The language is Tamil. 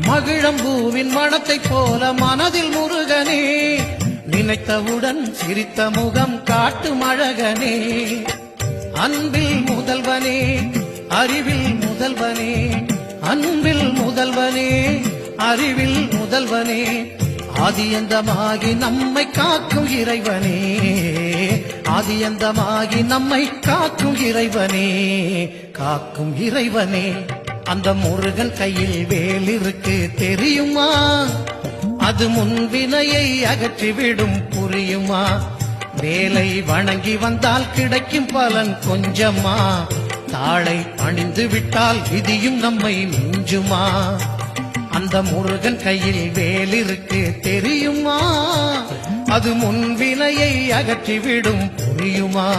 மகிழம்பூவின் மணத்தை போல மனதில் முருகனே, நினைத்தவுடன் சிரித்த முகம் காட்டும் அழகனே. அன்பில் முதல்வனே, அறிவில் முதல்வனே, அன்பில் முதல்வனே, அறிவில் முதல்வனே, ஆதியந்தமாகி நம்மை காக்கும் இறைவனே, ஆதியந்தமாகி நம்மை காக்கும் இறைவனே, காக்கும் இறைவனே. அந்த முருகன் கையில் வேல் இருக்கு தெரியுமா, அது முன்வினையை அகற்றிவிடும் புரியுமா. வேலை வணங்கி வந்தால் கிடைக்கும் பலன் கொஞ்சமா, தாளை அணிந்து விட்டால் விதியும் நம்மை மிஞ்சுமா. அந்த முருகன் கையில் வேல் இருக்கு தெரியுமா, அது முன்வினையை அகற்றிவிடும் புரியுமா.